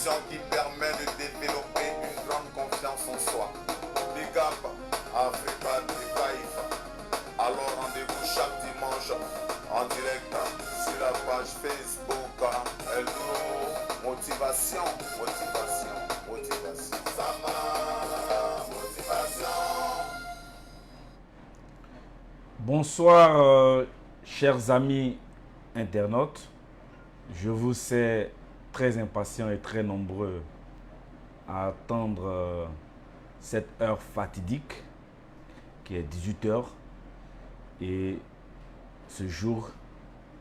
nutrition qui permet de développer une grande confiance en soi. Big up, Africa Life. Alors rendez-vous chaque dimanche en direct sur la page Facebook El Duro Motivation, motivation, motivation. Sama, motivation. Bonsoir, chers amis internautes. Je vous sais très impatients et très nombreux à attendre cette heure fatidique qui est 18h et ce jour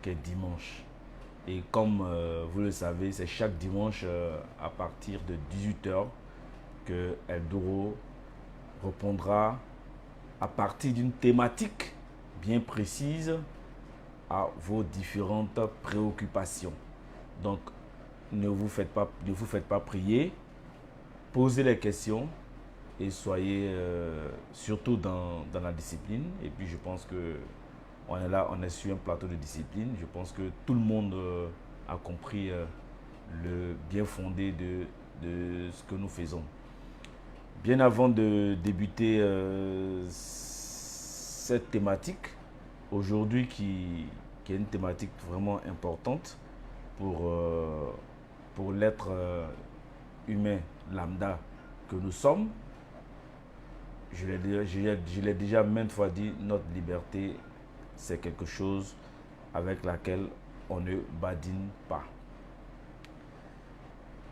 qui est dimanche. Et comme vous le savez, c'est chaque dimanche à partir de 18h que Eldoro répondra à partir d'une thématique bien précise à vos différentes préoccupations. Donc, ne vous faites pas prier, posez les questions et soyez surtout dans la discipline. Et puis, je pense que on est là, on est sur un plateau de discipline. Je pense que tout le monde a compris le bien fondé de ce que nous faisons. Bien avant de débuter cette thématique, aujourd'hui qui est une thématique vraiment importante pour l'être humain lambda que nous sommes. Je l'ai déjà maintes fois dit, notre liberté, c'est quelque chose avec laquelle on ne badine pas.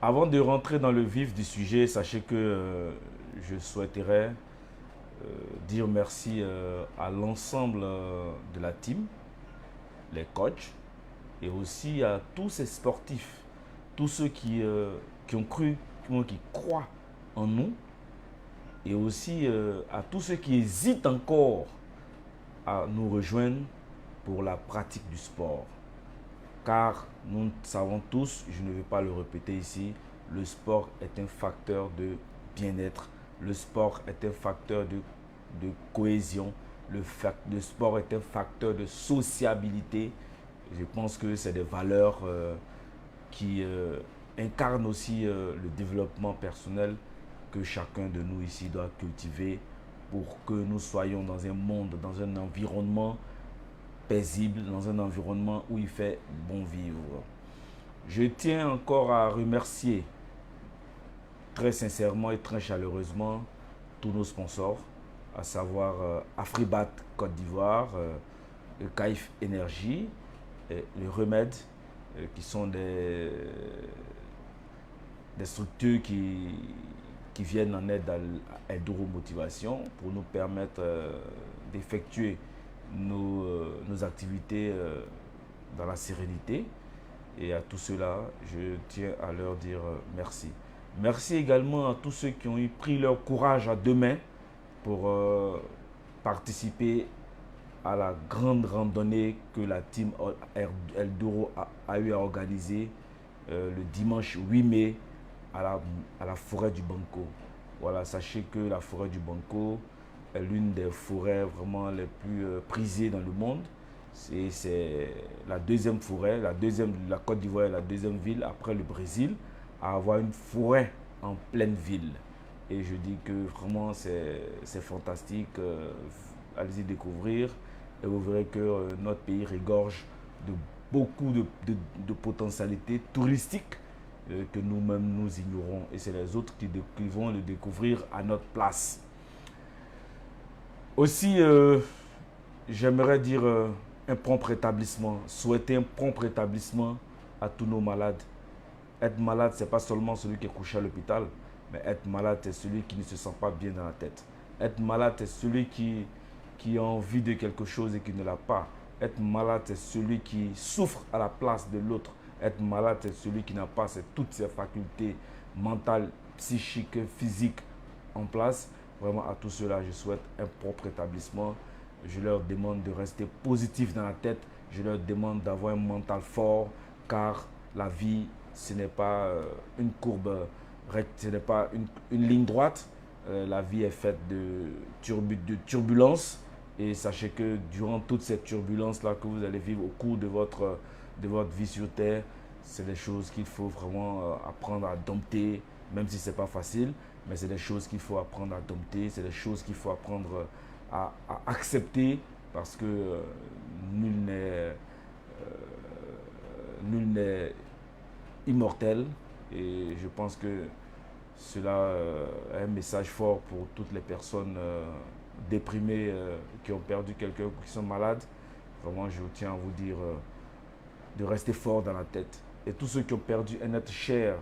Avant de rentrer dans le vif du sujet, sachez que je souhaiterais dire merci à l'ensemble de la team, les coachs, et aussi à tous ces sportifs, tous ceux qui ont cru, qui croient en nous, et aussi à tous ceux qui hésitent encore à nous rejoindre pour la pratique du sport. Car nous savons tous, je ne vais pas le répéter ici, le sport est un facteur de bien-être, le sport est un facteur de cohésion, le sport est un facteur de sociabilité. Je pense que c'est des valeurs qui incarnent aussi le développement personnel que chacun de nous ici doit cultiver pour que nous soyons dans un monde, dans un environnement paisible, dans un environnement où il fait bon vivre. Je tiens encore à remercier très sincèrement et très chaleureusement tous nos sponsors, à savoir Afribat Côte d'Ivoire, le Caif Énergie, le Remède, qui sont des structures qui viennent en aide à Eldoro Motivation pour nous permettre d'effectuer nos activités dans la sérénité. Et à tout cela, je tiens à leur dire merci. Merci également à tous ceux qui ont pris leur courage à deux mains pour participer à la grande randonnée que la team Eldoro a eu à organiser le dimanche 8 mai à la forêt du Banco. Voilà, sachez que la forêt du Banco est l'une des forêts vraiment les plus prisées dans le monde. C'est la deuxième forêt, la Côte d'Ivoire est la deuxième ville après le Brésil à avoir une forêt en pleine ville. Et je dis que vraiment c'est fantastique. Allez-y découvrir et vous verrez que notre pays regorge de beaucoup de potentialités touristiques que nous-mêmes nous ignorons. Et c'est les autres qui vont le découvrir à notre place. Aussi, j'aimerais dire un prompt rétablissement, souhaiter un prompt rétablissement à tous nos malades. Être malade, ce n'est pas seulement celui qui est couché à l'hôpital, mais être malade, c'est celui qui ne se sent pas bien dans la tête. Être malade, c'est celui qui a envie de quelque chose et qui ne l'a pas. Être malade, c'est celui qui souffre à la place de l'autre. Être malade, c'est celui qui n'a pas toutes ses facultés mentales, psychiques, physiques en place. Vraiment, à tout cela, je souhaite un propre rétablissement. Je leur demande de rester positif dans la tête. Je leur demande d'avoir un mental fort, car la vie, ce n'est pas une courbe recte, ce n'est pas une ligne droite. La vie est faite de turbulences. Et sachez que durant toutes ces turbulences-là que vous allez vivre au cours de votre vie sur Terre, c'est des choses qu'il faut vraiment apprendre à dompter, même si ce n'est pas facile, mais c'est des choses qu'il faut apprendre à dompter, c'est des choses qu'il faut apprendre à accepter, parce que nul n'est immortel. Et je pense que cela est un message fort pour toutes les personnes déprimées qui ont perdu quelqu'un ou qui sont malades. Vraiment, je tiens à vous dire de rester fort dans la tête. Et tous ceux qui ont perdu un être cher,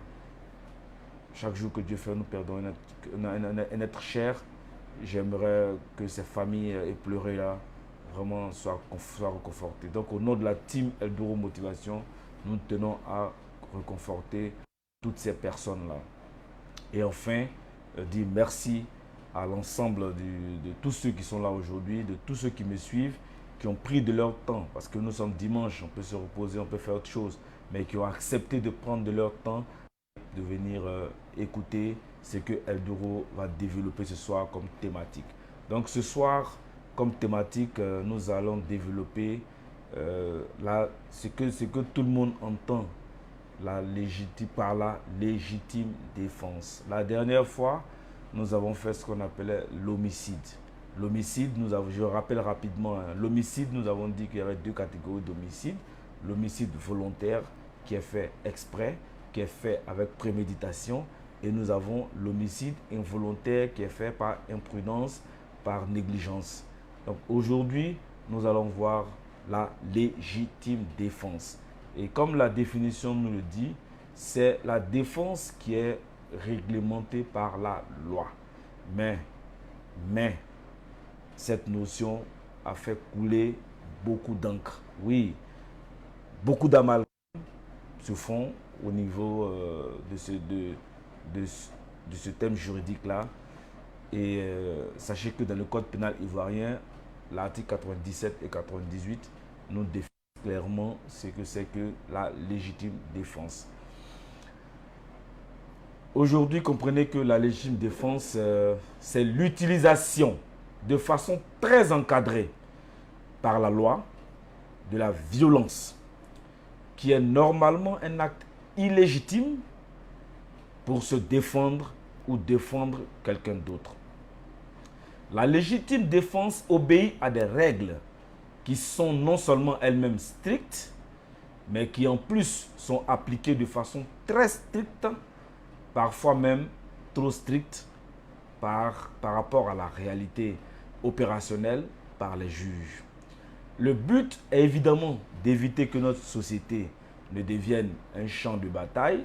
chaque jour que Dieu fait, nous perdons un être cher. J'aimerais que ces familles éplorées là vraiment soient réconfortées. Donc au nom de la team Eldoro Motivation, nous tenons à réconforter toutes ces personnes-là. Et enfin, dire merci à l'ensemble de tous ceux qui sont là aujourd'hui, de tous ceux qui me suivent, qui ont pris de leur temps, parce que nous sommes dimanche, on peut se reposer, on peut faire autre chose, mais qui ont accepté de prendre de leur temps, de venir écouter ce que Eldoro va développer ce soir comme thématique. Donc ce soir, comme thématique, nous allons développer ce que tout le monde entend par la légitime défense. La dernière fois, nous avons fait ce qu'on appelait l'homicide. L'homicide, je rappelle rapidement, l'homicide, nous avons dit qu'il y avait deux catégories d'homicide. L'homicide volontaire qui est fait exprès, qui est fait avec préméditation, et nous avons l'homicide involontaire qui est fait par imprudence, par négligence. Donc aujourd'hui, nous allons voir la légitime défense. Et comme la définition nous le dit, c'est la défense qui est réglementée par la loi. Mais, cette notion a fait couler beaucoup d'encre. Oui, beaucoup d'amalgames se font au niveau de ce thème juridique-là. Et sachez que dans le code pénal ivoirien, l'article 97 et 98 nous définissent clairement ce que c'est que la légitime défense. Aujourd'hui, comprenez que la légitime défense, c'est l'utilisation de façon très encadrée par la loi de la violence, qui est normalement un acte illégitime pour se défendre ou défendre quelqu'un d'autre. La légitime défense obéit à des règles qui sont non seulement elles-mêmes strictes, mais qui en plus sont appliquées de façon très stricte, parfois même trop stricte par rapport à la réalité opérationnelle par les juges. Le but est évidemment d'éviter que notre société ne devienne un champ de bataille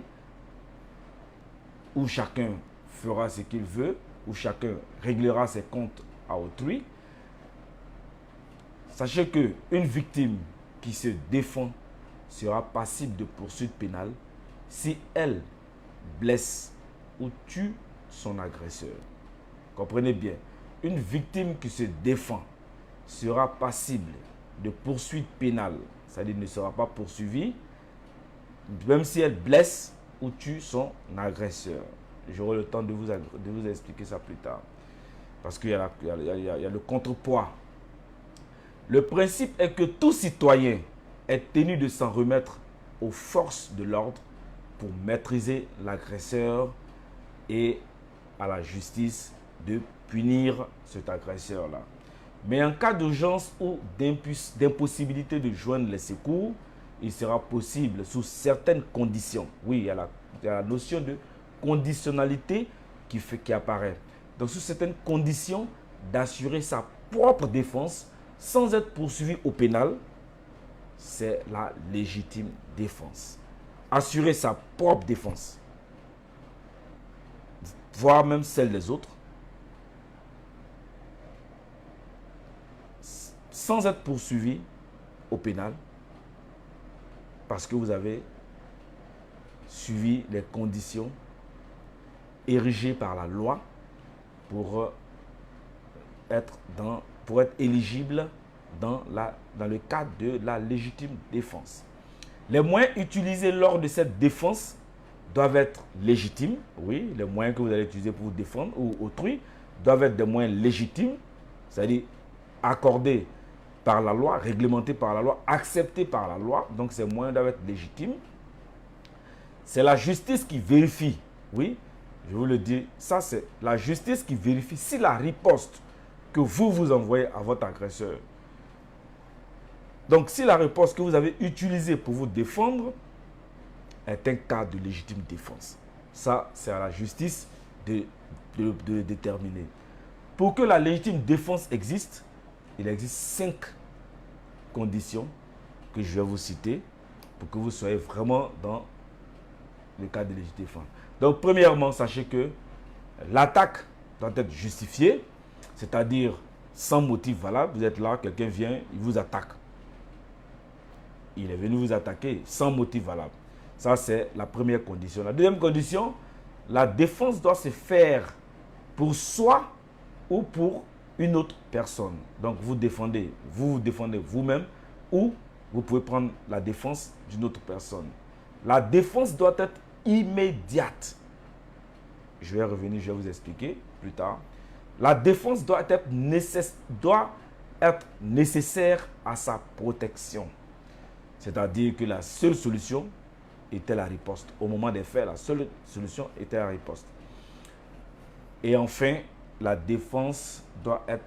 où chacun fera ce qu'il veut, où chacun réglera ses comptes à autrui. Sachez qu'une victime qui se défend sera passible de poursuite pénale si elle blesse ou tue son agresseur. Comprenez bien, une victime qui se défend sera passible de poursuite pénale, c'est-à-dire ne sera pas poursuivie, même si elle blesse ou tue son agresseur. J'aurai le temps de vous expliquer ça plus tard, parce qu'il y a le contrepoids. Le principe est que tout citoyen est tenu de s'en remettre aux forces de l'ordre pour maîtriser l'agresseur et à la justice de punir cet agresseur-là. Mais en cas d'urgence ou d'impossibilité de joindre les secours, il sera possible, sous certaines conditions, oui, il y a la notion de conditionnalité qui apparaît. Donc, sous certaines conditions, d'assurer sa propre défense sans être poursuivi au pénal, c'est la légitime défense. Assurer sa propre défense, voire même celle des autres, sans être poursuivi au pénal, parce que vous avez suivi les conditions érigées par la loi pour être éligible dans le cadre de la légitime défense. Les moyens utilisés lors de cette défense doivent être légitimes. Oui, les moyens que vous allez utiliser pour vous défendre ou autrui doivent être des moyens légitimes, c'est-à-dire accordés par la loi, réglementés par la loi, acceptés par la loi. Donc ces moyens doivent être légitimes. c'est la justice qui vérifie. Oui, je vous le dis, ça c'est la justice qui vérifie si la riposte que vous envoyez à votre agresseur. Donc, si la riposte que vous avez utilisée pour vous défendre est un cas de légitime défense. Ça, c'est à la justice de déterminer. Pour que la légitime défense existe, il existe 5 conditions que je vais vous citer pour que vous soyez vraiment dans le cas de légitime défense. Donc, premièrement, sachez que l'attaque doit être justifiée, c'est-à-dire sans motif valable. Vous êtes là, quelqu'un vient, il vous attaque. Il est venu vous attaquer sans motif valable. Ça, c'est la première condition. La deuxième condition, la défense doit se faire pour soi ou pour une autre personne. Donc, vous vous défendez vous-même ou vous pouvez prendre la défense d'une autre personne. La défense doit être immédiate. Je vais revenir, je vais vous expliquer plus tard. La défense doit être nécessaire à sa protection. C'est-à-dire que la seule solution était la riposte. Au moment des faits, la seule solution était la riposte. Et enfin, la défense doit être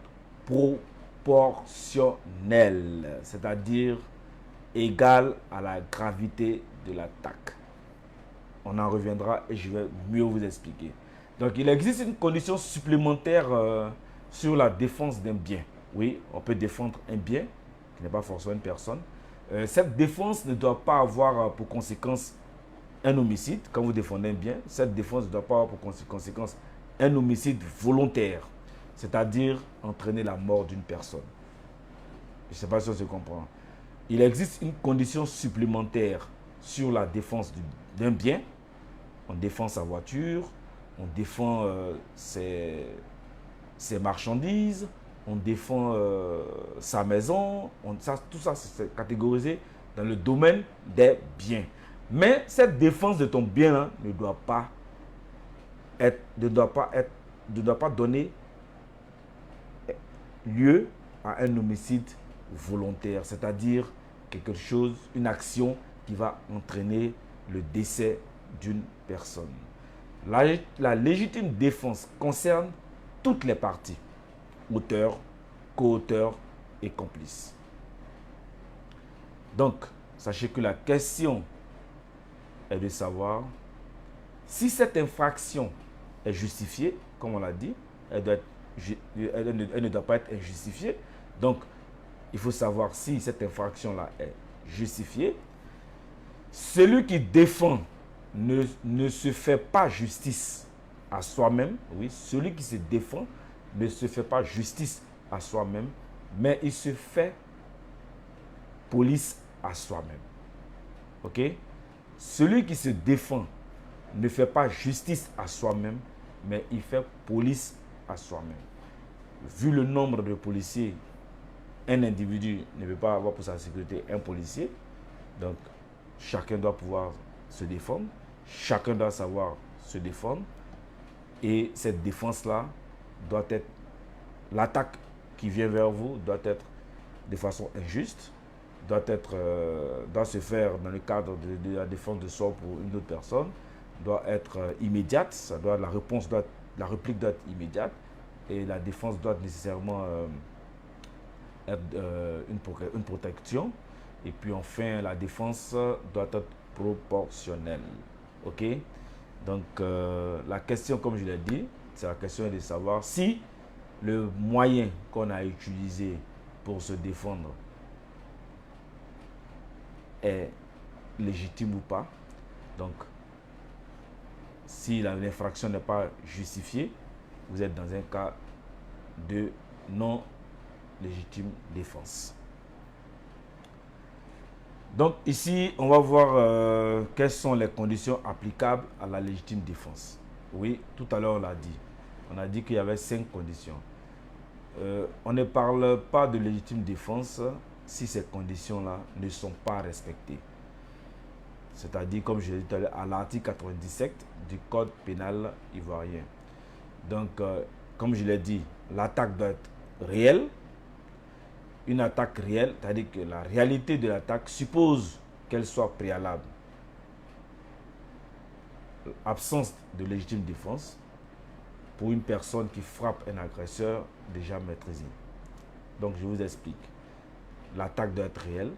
proportionnelle, c'est-à-dire égale à la gravité de l'attaque. On en reviendra et je vais mieux vous expliquer. Donc, il existe une condition supplémentaire sur la défense d'un bien. Oui, on peut défendre un bien, qui n'est pas forcément une personne. Cette défense ne doit pas avoir pour conséquence un homicide. Quand vous défendez un bien, cette défense ne doit pas avoir pour conséquence un homicide volontaire, c'est-à-dire entraîner la mort d'une personne. Je ne sais pas si on se comprend. Il existe une condition supplémentaire sur la défense d'un bien. On défend sa voiture, on défend ses marchandises, on défend sa maison. Tout ça, c'est catégorisé dans le domaine des biens. Mais cette défense de ton bien ne doit pas donner lieu à un homicide volontaire, c'est-à-dire quelque chose, une action qui va entraîner le décès d'une personne. La légitime défense concerne toutes les parties, auteur, co-auteur et complice. Donc, sachez que la question est de savoir si cette infraction est justifiée, comme on l'a dit, elle ne doit pas être injustifiée. Donc, il faut savoir si cette infraction-là est justifiée. Celui qui défend ne se fait pas justice à soi-même. Oui, celui qui se défend ne se fait pas justice à soi-même, mais il se fait police à soi-même. Ok? Celui qui se défend ne fait pas justice à soi-même, mais il fait police à soi-même. Vu le nombre de policiers, un individu ne peut pas avoir pour sa sécurité un policier. Donc, chacun doit pouvoir se défendre. Chacun doit savoir se défendre. Et cette défense-là doit être... L'attaque qui vient vers vous doit être de façon injuste, doit se faire dans le cadre de la défense de soi pour une autre personne, doit être immédiate, la réplique doit être immédiate et la défense doit nécessairement être une protection. Et puis enfin, la défense doit être proportionnelle. Ok? Donc, la question, comme je l'ai dit, c'est la question de savoir si le moyen qu'on a utilisé pour se défendre est légitime ou pas. Donc, si l'infraction n'est pas justifiée, vous êtes dans un cas de non légitime défense. Donc ici, on va voir quelles sont les conditions applicables à la légitime défense. Oui, tout à l'heure on l'a dit. On a dit qu'il y avait 5 conditions. On ne parle pas de légitime défense si ces conditions-là ne sont pas respectées. C'est-à-dire, comme je l'ai dit tout à l'heure, à l'article 97 du Code pénal ivoirien. Donc, comme je l'ai dit, l'attaque doit être réelle. Une attaque réelle, c'est-à-dire que la réalité de l'attaque suppose qu'elle soit préalable. absence de légitime défense pour une personne qui frappe un agresseur déjà maîtrisé. Donc je vous explique. L'attaque doit être réelle.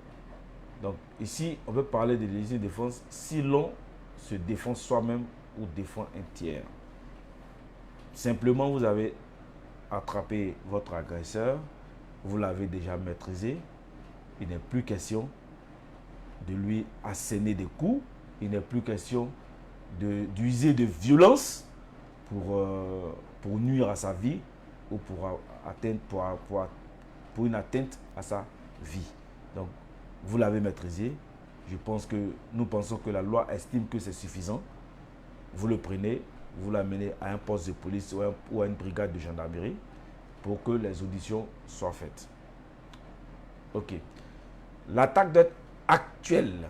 Donc ici, on peut parler de légitime défense si l'on se défend soi-même ou défend un tiers. Simplement, vous avez attrapé votre agresseur, vous l'avez déjà maîtrisé, il n'est plus question de lui asséner des coups, il n'est plus question d'user de violence pour nuire à sa vie ou pour une atteinte à sa vie. Donc, vous l'avez maîtrisé. Nous pensons que la loi estime que c'est suffisant. Vous le prenez, vous l'amenez à un poste de police ou à une brigade de gendarmerie pour que les auditions soient faites. Ok. L'attaque doit être actuelle.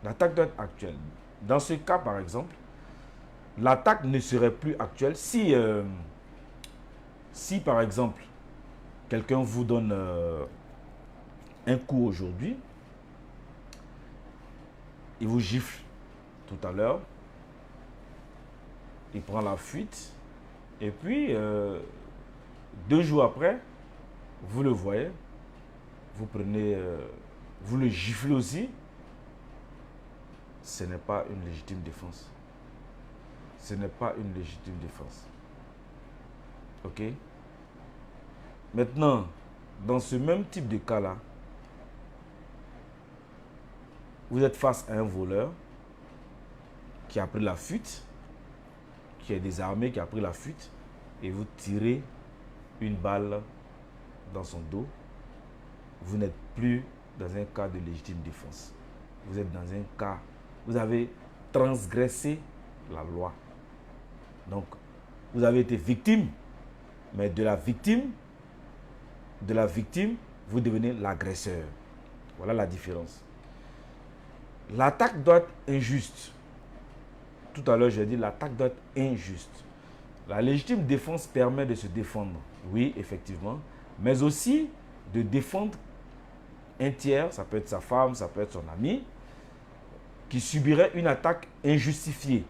L'attaque doit être actuelle. Dans ce cas, par exemple, l'attaque ne serait plus actuelle si par exemple, quelqu'un vous donne un coup aujourd'hui, il vous gifle tout à l'heure, il prend la fuite, et puis 2 jours après, vous le voyez, vous prenez, vous le giflez aussi, ce n'est pas une légitime défense. Ce n'est pas une légitime défense. Ok? Maintenant, dans ce même type de cas-là, vous êtes face à un voleur qui a pris la fuite, qui est désarmé, qui a pris la fuite, et vous tirez une balle dans son dos. Vous n'êtes plus dans un cas de légitime défense. Vous êtes dans un cas, vous avez transgressé la loi. Donc, vous avez été victime, mais de la victime, vous devenez l'agresseur. Voilà la différence. L'attaque doit être injuste. Tout à l'heure, j'ai dit l'attaque doit être injuste. La légitime défense permet de se défendre, oui, effectivement, mais aussi de défendre un tiers, ça peut être sa femme, ça peut être son ami, qui subirait une attaque injustifiée.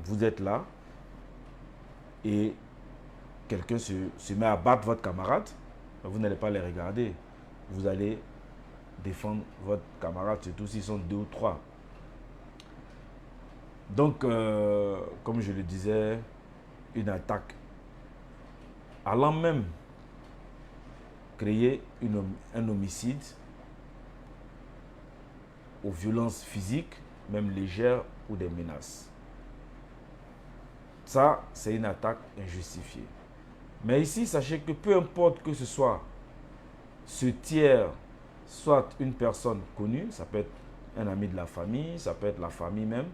Vous êtes là et quelqu'un se met à battre votre camarade, vous n'allez pas les regarder. Vous allez défendre votre camarade, surtout s'ils sont 2 ou 3. Donc, comme je le disais, une attaque allant même créer un homicide aux violences physiques, même légères, ou des menaces. Ça, c'est une attaque injustifiée. Mais ici, sachez que peu importe que ce soit ce tiers, soit une personne connue, ça peut être un ami de la famille, ça peut être la famille même,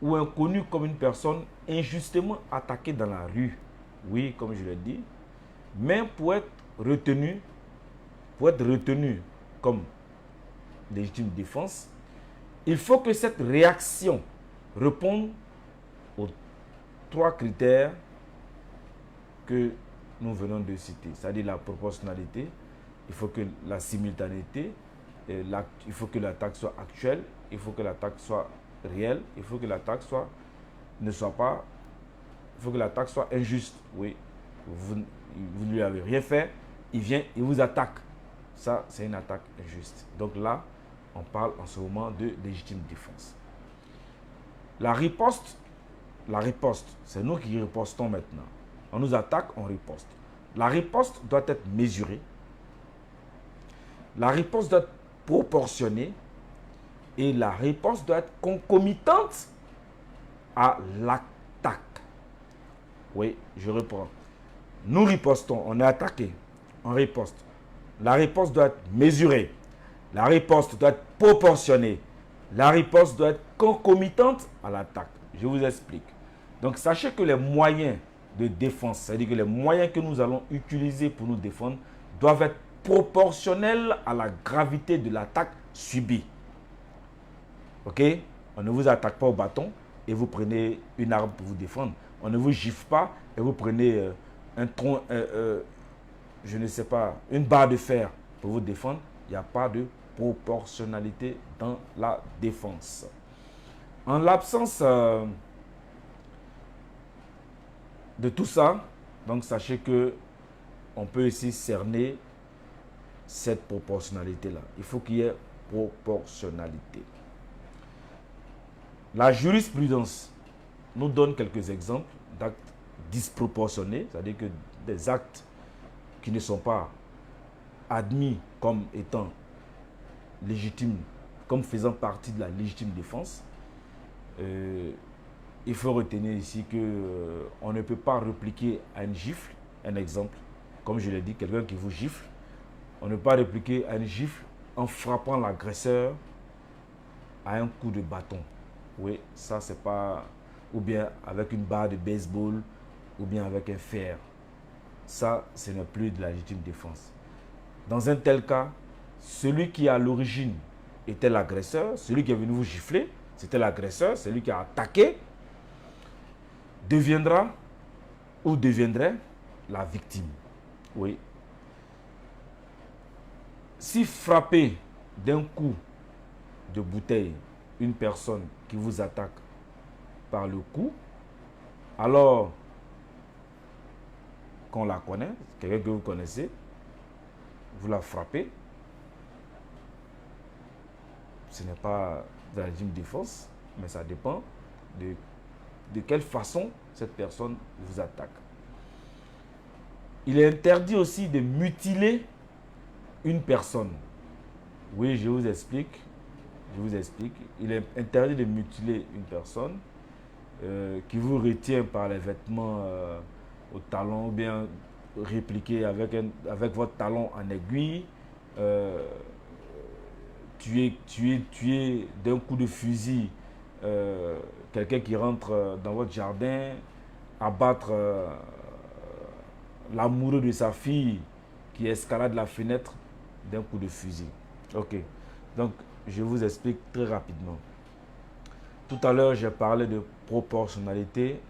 ou inconnu comme une personne injustement attaquée dans la rue. Oui, comme je l'ai dit. Mais pour être retenu comme légitime défense, il faut que cette réaction réponde aux 3 critères que nous venons de citer. C'est-à-dire la proportionnalité, il faut que la simultanéité, il faut que l'attaque soit actuelle, il faut que l'attaque soit réelle, il faut que l'attaque soit injuste. Oui, vous ne lui avez rien fait, il vient, il vous attaque. Ça, c'est une attaque injuste. Donc là, on parle en ce moment de légitime défense. La riposte, c'est nous qui ripostons maintenant. On nous attaque, on riposte. La riposte doit être mesurée. La riposte doit être proportionnée. Et la riposte doit être concomitante à l'attaque. Oui, je reprends. Nous ripostons, on est attaqué, on riposte. La riposte doit être mesurée. La riposte doit être proportionnée. La riposte doit être concomitante à l'attaque. Je vous explique. Donc, sachez que les moyens de défense, c'est-à-dire que les moyens que nous allons utiliser pour nous défendre, doivent être proportionnels à la gravité de l'attaque subie. Ok? On ne vous attaque pas au bâton et vous prenez une arme pour vous défendre. On ne vous gifle pas et vous prenez un tronc, je ne sais pas, une barre de fer pour vous défendre. Il n'y a pas de proportionnalité dans la défense. En l'absence de tout ça, donc sachez que on peut ici cerner cette proportionnalité-là. Il faut qu'il y ait proportionnalité. La jurisprudence nous donne quelques exemples d'actes disproportionnés, c'est-à-dire que des actes qui ne sont pas admis comme étant légitimes, comme faisant partie de la légitime défense. Il faut retenir ici que on ne peut pas répliquer à une gifle, un exemple, comme je l'ai dit, quelqu'un qui vous gifle, on ne peut pas répliquer à une gifle en frappant l'agresseur à un coup de bâton. Oui, ça c'est pas, ou bien avec une barre de baseball, ou bien avec un fer. Ça, ce n'est plus de la légitime défense. Dans un tel cas, celui qui à l'origine était l'agresseur, celui qui est venu vous gifler, c'était l'agresseur, celui qui a attaqué, deviendra ou deviendrait la victime. Oui. Si frapper d'un coup de bouteille une personne qui vous attaque par le cou, alors qu'on la connaît, quelqu'un que vous connaissez, vous la frappez, ce n'est pas de la légitime défense, mais ça dépend de quelle façon cette personne vous attaque. Il est interdit aussi de mutiler une personne. Oui, je vous explique. Il est interdit de mutiler une personne qui vous retient par les vêtements au talon ou bien répliquer avec votre talon en aiguille, tuer d'un coup de fusil quelqu'un qui rentre dans votre jardin, abattre l'amoureux de sa fille qui escalade la fenêtre d'un coup de fusil. Ok, donc je vous explique très rapidement. Tout à l'heure, j'ai parlé de proportionnalité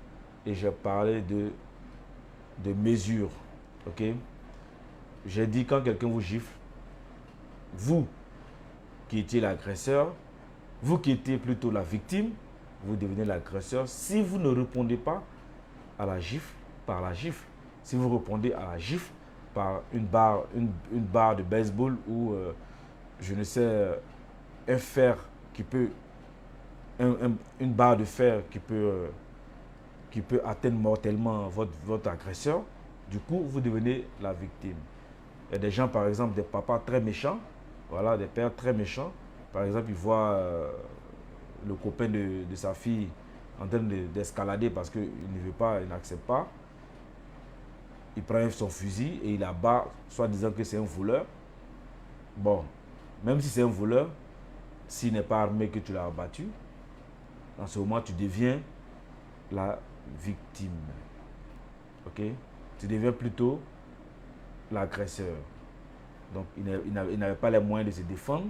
et j'ai parlé de mesure. Ok, j'ai dit quand quelqu'un vous gifle, vous qui étiez l'agresseur, vous qui étiez plutôt la victime, vous devenez l'agresseur si vous ne répondez pas à la gifle par la gifle. Si vous répondez à la gifle par une barre de baseball ou je ne sais, un fer qui peut, une barre de fer qui peut atteindre mortellement votre agresseur, du coup, vous devenez la victime. Il y a des gens, par exemple, des papas très méchants, voilà, des pères très méchants. Par exemple, ils voient le copain de sa fille en train d'escalader parce qu'il ne veut pas, il n'accepte pas. Il prend son fusil et il abat, soit disant que c'est un voleur. Bon, même si c'est un voleur, s'il n'est pas armé que tu l'as abattu, dans ce moment, tu deviens la victime. Ok? Tu deviens plutôt l'agresseur. Donc, il n'avait pas les moyens de se défendre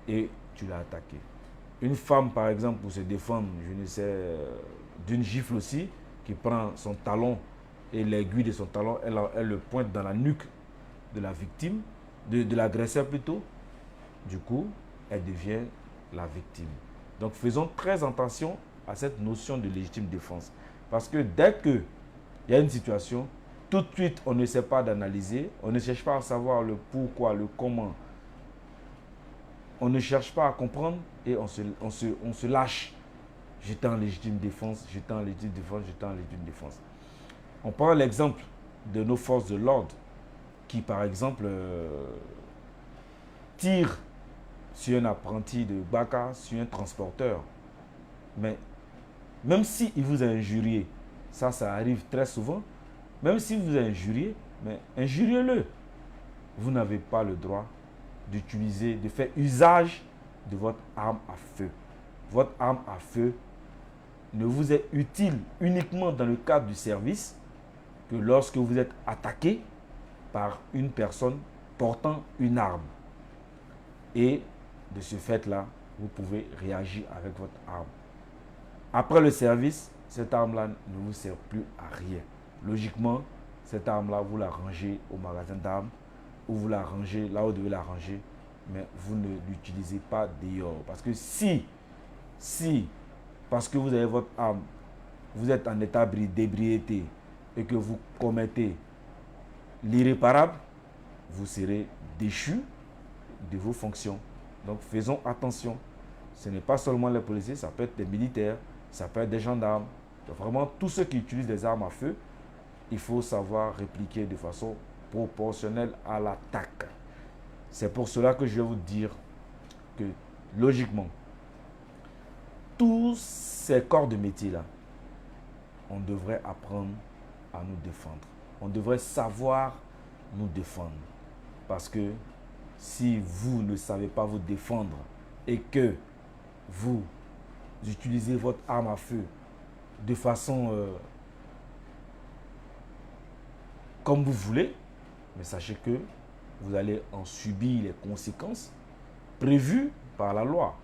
et tu l'as attaqué. Une femme, par exemple, pour se défendre, je ne sais, d'une gifle aussi, qui prend son talon et l'aiguille de son talon, elle le pointe dans la nuque de la victime, de l'agresseur plutôt. Du coup, elle devient la victime. Donc, faisons très attention à cette notion de légitime défense. Parce que dès qu'il y a une situation, tout de suite, on ne sait pas d'analyser, on ne cherche pas à savoir le pourquoi, le comment. On ne cherche pas à comprendre et on se lâche. J'étais en légitime défense, j'étais en légitime défense, j'étais en légitime défense. On prend l'exemple de nos forces de l'ordre qui, par exemple, tirent sur un apprenti de Baka, sur un transporteur. Mais même s'il vous a injurié, ça arrive très souvent, même si vous avez injurié, mais injuriez-le. Vous n'avez pas le droit d'utiliser, de faire usage de votre arme à feu. Votre arme à feu ne vous est utile uniquement dans le cadre du service que lorsque vous êtes attaqué par une personne portant une arme. Et de ce fait-là, vous pouvez réagir avec votre arme. Après le service, cette arme-là ne vous sert plus à rien. Logiquement, cette arme-là, vous la rangez au magasin d'armes ou vous la rangez là où vous devez la ranger, mais vous ne l'utilisez pas dehors. Parce que si parce que vous avez votre arme, vous êtes en état d'ébriété et que vous commettez l'irréparable, vous serez déchu de vos fonctions. Donc faisons attention. Ce n'est pas seulement les policiers, ça peut être des militaires, ça peut être des gendarmes. Donc vraiment, tous ceux qui utilisent des armes à feu, il faut savoir répliquer de façon proportionnelle à l'attaque. C'est pour cela que je vais vous dire que, logiquement, tous ces corps de métier-là, on devrait apprendre à nous défendre. On devrait savoir nous défendre. Parce que si vous ne savez pas vous défendre et que vous utilisez votre arme à feu de façon comme vous voulez, mais sachez que vous allez en subir les conséquences prévues par la loi.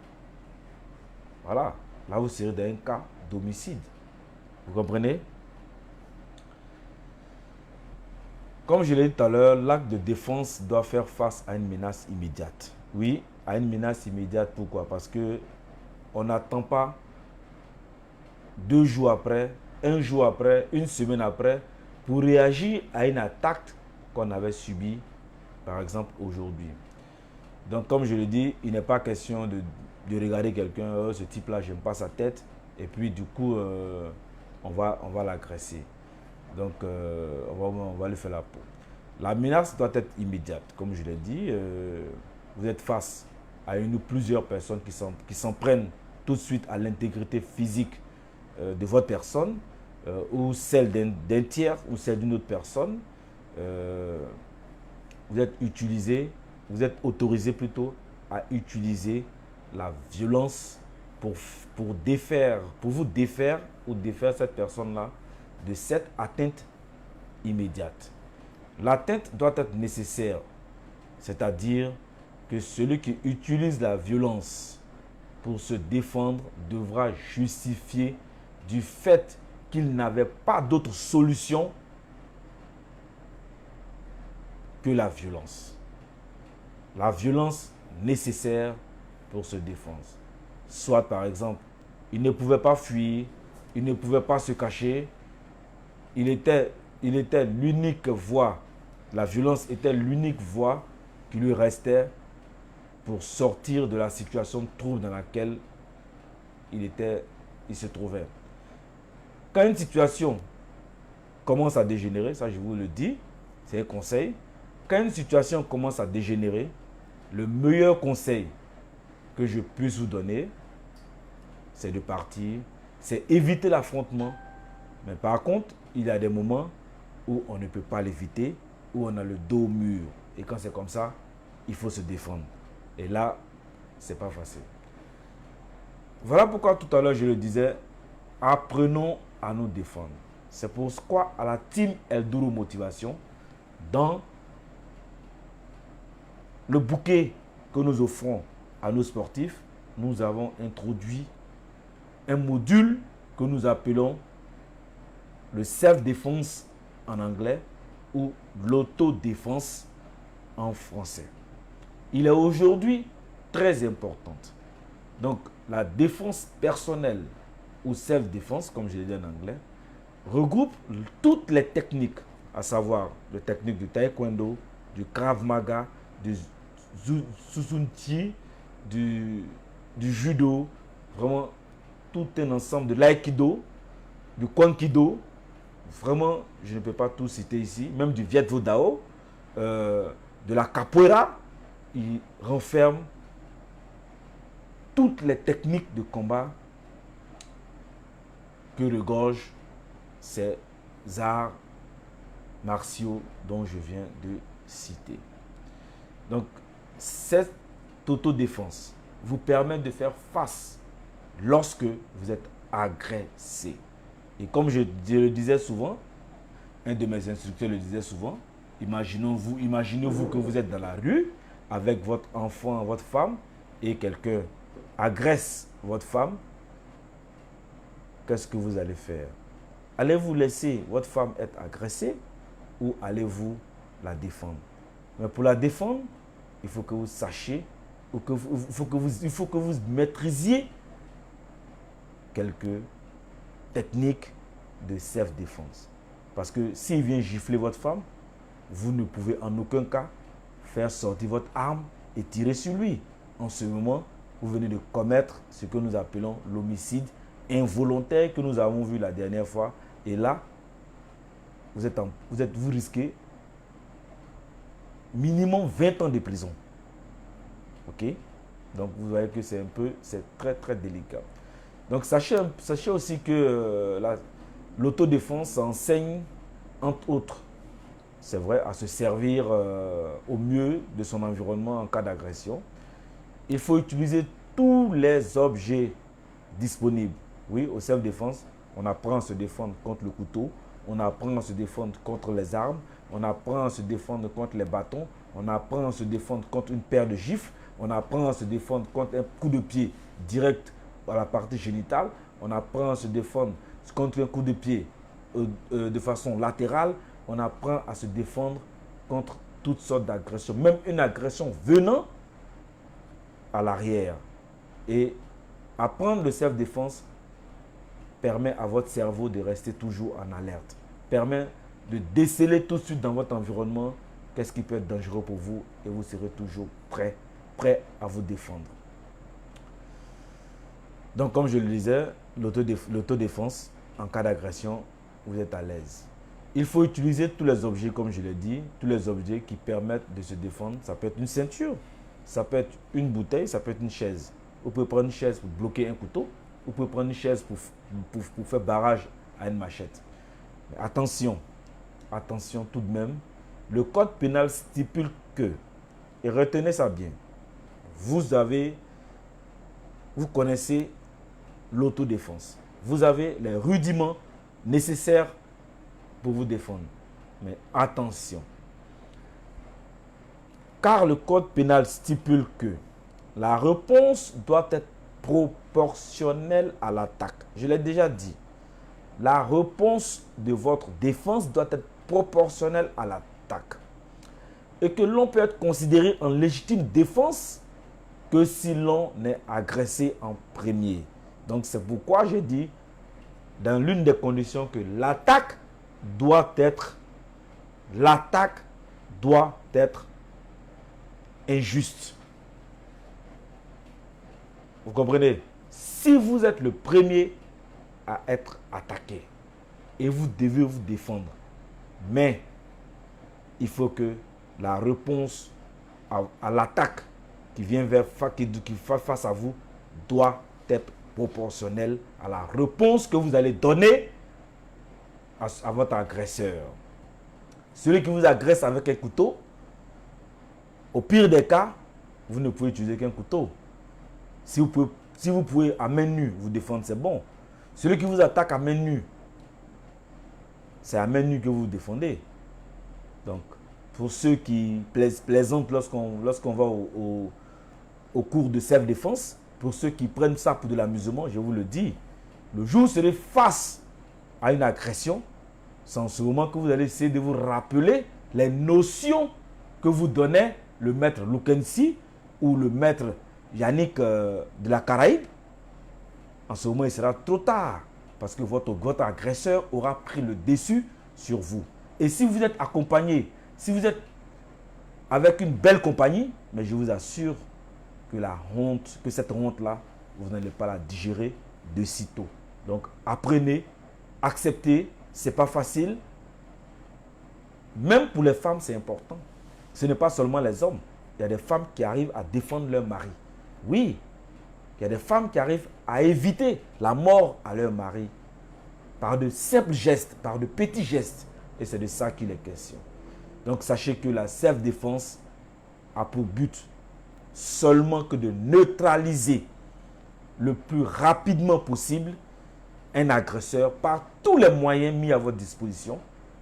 Voilà, là vous serez dans un cas d'homicide. Vous comprenez? Comme je l'ai dit tout à l'heure, l'acte de défense doit faire face à une menace immédiate. Oui, à une menace immédiate. Pourquoi? Parce que on n'attend pas 2 jours après, 1 jour après, 1 semaine après, pour réagir à une attaque qu'on avait subie, par exemple, aujourd'hui. Donc, comme je le dis, il n'est pas question de regarder quelqu'un, ce type-là, j'aime pas sa tête, et puis du coup, on va l'agresser. Donc, on va lui faire la peau. La menace doit être immédiate. Comme je l'ai dit, vous êtes face à une ou plusieurs personnes qui s'en prennent tout de suite à l'intégrité physique de votre personne, ou celle d'un tiers, ou celle d'une autre personne. Vous êtes autorisé plutôt à utiliser la violence pour vous défaire ou défaire cette personne-là de cette atteinte immédiate. L'atteinte doit être nécessaire, c'est-à-dire que celui qui utilise la violence pour se défendre devra justifier du fait qu'il n'avait pas d'autre solution que la violence. La violence nécessaire pour se défendre. Soit par exemple, il ne pouvait pas fuir, il ne pouvait pas se cacher, il était l'unique voie, la violence était l'unique voie qui lui restait pour sortir de la situation trouble dans laquelle il se trouvait. Quand une situation commence à dégénérer, ça je vous le dis, c'est un conseil, quand une situation commence à dégénérer, le meilleur conseil que je puisse vous donner, c'est de partir, c'est éviter l'affrontement. Mais par contre, il y a des moments où on ne peut pas l'éviter, où on a le dos au mur. Et quand c'est comme ça, il faut se défendre. Et là, c'est pas facile. Voilà pourquoi tout à l'heure je le disais, apprenons à nous défendre. C'est pourquoi à la team Elduro Motivation, dans le bouquet que nous offrons à nos sportifs, nous avons introduit un module que nous appelons le self-défense en anglais ou l'autodéfense en français. Il est aujourd'hui très important. Donc, la défense personnelle ou self-défense, comme je l'ai dit en anglais, regroupe toutes les techniques, à savoir les techniques du taekwondo, du krav maga, du susunti, du judo, vraiment tout un ensemble de l'aïkido, du kwankido. Vraiment, je ne peux pas tout citer ici, même du Viet Vo Dao, de la capoeira, il renferme toutes les techniques de combat que regorgent ces arts martiaux dont je viens de citer. Donc, cette autodéfense vous permet de faire face lorsque vous êtes agressé. Et comme je le disais souvent, un de mes instructeurs le disait souvent, imaginez-vous que vous êtes dans la rue avec votre enfant, votre femme, et quelqu'un agresse votre femme. Qu'est-ce que vous allez faire? Allez-vous laisser votre femme être agressée ou allez-vous la défendre? Mais pour la défendre, il faut que vous sachiez, il faut que vous maîtrisiez quelques techniques de self-défense. Parce que s'il vient gifler votre femme, vous ne pouvez en aucun cas faire sortir votre arme et tirer sur lui. En ce moment, vous venez de commettre ce que nous appelons l'homicide involontaire que nous avons vu la dernière fois. Et là, vous risquez minimum 20 ans de prison. Ok? Donc vous voyez que c'est très très délicat. Donc sachez aussi que l'autodéfense enseigne, entre autres, c'est vrai, à se servir au mieux de son environnement en cas d'agression. Il faut utiliser tous les objets disponibles. Oui, au self-défense, on apprend à se défendre contre le couteau, on apprend à se défendre contre les armes, on apprend à se défendre contre les bâtons, on apprend à se défendre contre une paire de gifles, on apprend à se défendre contre un coup de pied direct à la partie génitale, on apprend à se défendre contre un coup de pied de façon latérale, on apprend à se défendre contre toutes sortes d'agressions, même une agression venant à l'arrière. Et apprendre le self-défense permet à votre cerveau de rester toujours en alerte, permet de déceler tout de suite dans votre environnement qu'est-ce qui peut être dangereux pour vous et vous serez toujours prêt à vous défendre. Donc comme je le disais, l'autodéfense, en cas d'agression, vous êtes à l'aise. Il faut utiliser tous les objets, comme je l'ai dit, tous les objets qui permettent de se défendre. Ça peut être une ceinture, ça peut être une bouteille, ça peut être une chaise. Vous pouvez prendre une chaise pour bloquer un couteau, vous pouvez prendre une chaise pour faire barrage à une machette. Mais attention tout de même, le code pénal stipule que, et retenez ça bien, vous connaissez l'autodéfense. Vous avez les rudiments nécessaires pour vous défendre. Mais attention, car le code pénal stipule que la réponse doit être proportionnelle à l'attaque. Je l'ai déjà dit. La réponse de votre défense doit être proportionnelle à l'attaque. Et que l'on peut être considéré en légitime défense que si l'on est agressé en premier. Donc c'est pourquoi j'ai dit, dans l'une des conditions, que l'attaque doit être injuste. Vous comprenez? Si vous êtes le premier à être attaqué et vous devez vous défendre, mais il faut que la réponse à l'attaque qui vient qui fait face à vous doit être proportionnelle à la réponse que vous allez donner à votre agresseur. Celui qui vous agresse avec un couteau, au pire des cas, vous ne pouvez utiliser qu'un couteau. Si vous pouvez à main nue vous défendre, c'est bon. Celui qui vous attaque à main nue, c'est à main nue que vous vous défendez. Donc, pour ceux qui plaisantent lorsqu'on va au cours de self-défense, pour ceux qui prennent ça pour de l'amusement, je vous le dis, le jour où vous serez face à une agression, c'est en ce moment que vous allez essayer de vous rappeler les notions que vous donnait le maître Lukensi ou le maître Yannick de la Caraïbe. En ce moment, il sera trop tard parce que votre agresseur aura pris le dessus sur vous. Et si vous êtes accompagné, si vous êtes avec une belle compagnie, mais je vous assure que cette honte-là, vous n'allez pas la digérer de sitôt. Donc, apprenez, acceptez, ce n'est pas facile. Même pour les femmes, c'est important. Ce n'est pas seulement les hommes. Il y a des femmes qui arrivent à défendre leur mari. Oui, il y a des femmes qui arrivent à éviter la mort à leur mari par de simples gestes, par de petits gestes. Et c'est de ça qu'il est question. Donc sachez que la self-défense a pour but seulement que de neutraliser le plus rapidement possible un agresseur par tous les moyens mis à votre disposition.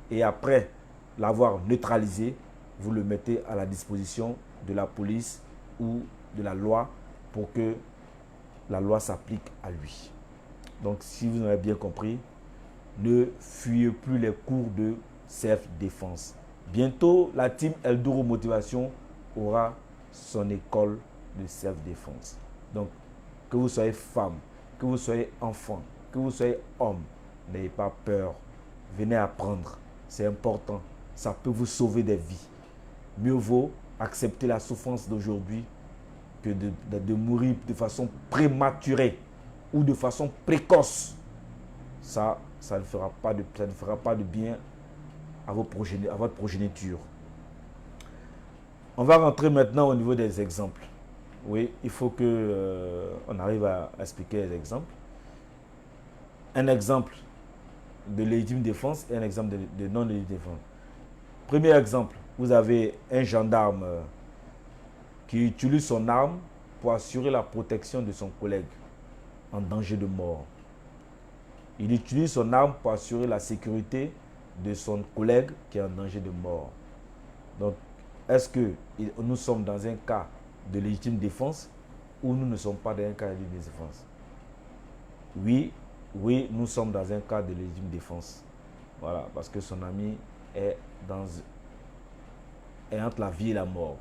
Et après l'avoir neutralisé, vous le mettez à la disposition de la police ou de la loi pour que la loi s'applique à lui. Donc, si vous avez bien compris, ne fuyez plus les cours de self-défense. Bientôt, la team Eldoro Motivation aura son école de self-défense. Donc, que vous soyez femme, que vous soyez enfant, que vous soyez homme, n'ayez pas peur. Venez apprendre. C'est important. Ça peut vous sauver des vies. Mieux vaut accepter la souffrance d'aujourd'hui que de mourir de façon prématurée ou de façon précoce. Ça ne fera pas de bien à votre progéniture. On va rentrer maintenant au niveau des exemples. Oui, il faut que on arrive à expliquer les exemples. Un exemple de légitime défense et un exemple de non légitime défense. Premier exemple, vous avez un gendarme qui utilise son arme pour assurer la protection de son collègue en danger de mort. Il utilise son arme pour assurer la sécurité de son collègue qui est en danger de mort. Donc, est-ce que nous sommes dans un cas de légitime défense ou nous ne sommes pas dans un cas de légitime défense? Oui, nous sommes dans un cas de légitime défense. Voilà, parce que son ami est entre la vie et la mort.